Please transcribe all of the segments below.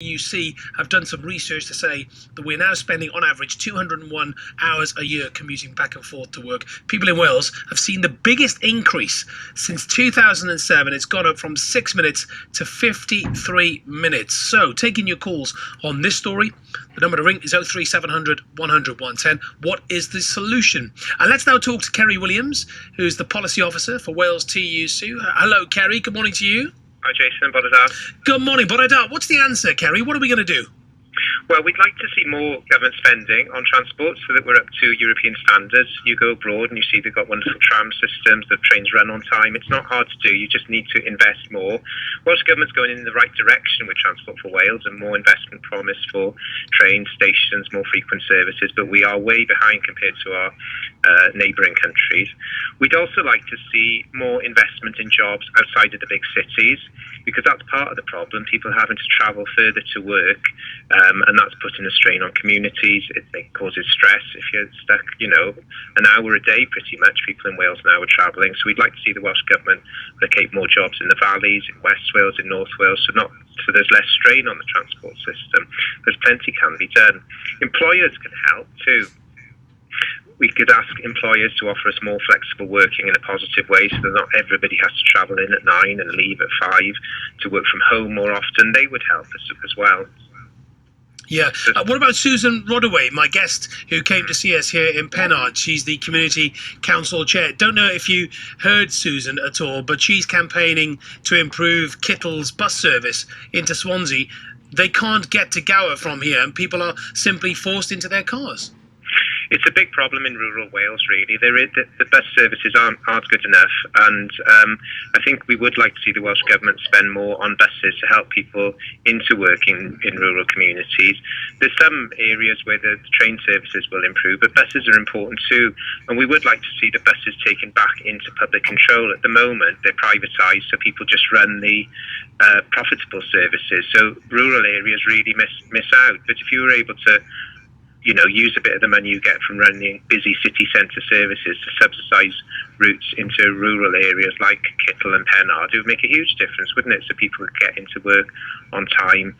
TUC have done some research to say that we're now spending on average 201 hours a year commuting back and forth to work. People in Wales have seen the biggest increase since 2007. It's gone up from 6 minutes to 53 minutes. So, taking your calls on this story, the number to ring is 03700 100 110. What is the solution? And let's now talk to Ceri Williams, who's the policy officer for Wales TUC. Hello, Ceri. Good morning to you. Hi, Jason. Bodada. Good morning, Bodada. What's the answer, Ceri? What are we going to do? Well, we'd like to see more government spending on transport so that we're up to European standards. You go abroad and you see they've got wonderful tram systems, the trains run on time. It's not hard to do. You just need to invest more. Welsh Government's going in the right direction with Transport for Wales and more investment promised for train stations, more frequent services, but we are way behind compared to our neighbouring countries. We'd also like to see more investment in jobs outside of the big cities, because that's part of the problem, people having to travel further to work, and that's putting a strain on communities. It causes stress if you're stuck, an hour a day pretty much. People in Wales now are travelling, so we'd like to see the Welsh Government locate more jobs in the valleys, in West Wales, in North Wales, so there's less strain on the transport system. There's plenty can be done. Employers can help too. We could ask employers to offer us more flexible working in a positive way so that not everybody has to travel in at 9 and leave at 5 to work from home more often. They would help us as well. Yeah. What about Susan Rodaway, my guest who came to see us here in Pennard? She's the Community Council Chair. Don't know if you heard Susan at all, but she's campaigning to improve Kittle's bus service into Swansea. They can't get to Gower from here and people are simply forced into their cars. It's a big problem in rural Wales, really. The bus services aren't good enough, and I think we would like to see the Welsh Government spend more on buses to help people into work in rural communities. There's some areas where the train services will improve, but buses are important too, and we would like to see the buses taken back into public control. At the moment, they're privatised, so people just run the profitable services, so rural areas really miss out. But if you were able to use a bit of the money you get from running busy city centre services to subsidise routes into rural areas like Kittle and Pennard, it would make a huge difference, wouldn't it? So people would get into work on time.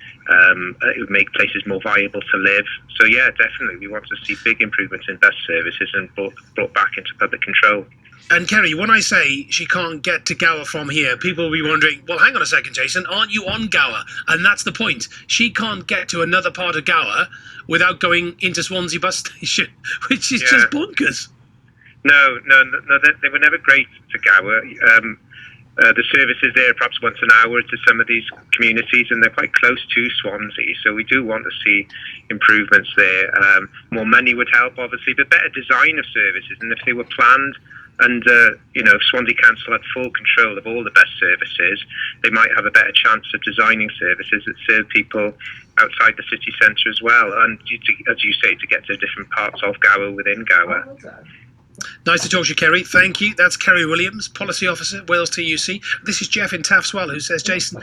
It would make places more viable to live. So yeah, definitely, we want to see big improvements in bus services and brought back into public control. And Ceri, when I say she can't get to Gower from here, people will be wondering, well, hang on a second, Jason, aren't you on Gower? And that's the point. She can't get to another part of Gower without going into Swansea bus station, which is just bonkers. No, they were never great to Gower. The services there perhaps once an hour to some of these communities, and they're quite close to Swansea, so we do want to see improvements there. More money would help, obviously, but better design of services, and if they were planned, and if Swansea Council had full control of all the bus services, they might have a better chance of designing services that serve people outside the city centre as well, and as you say, to get to different parts of Gower within Gower. Nice to talk to you, Ceri. Thank you. That's Ceri Williams, Policy Officer, Wales TUC. This is Jeff in Taffswell, who says, Jason,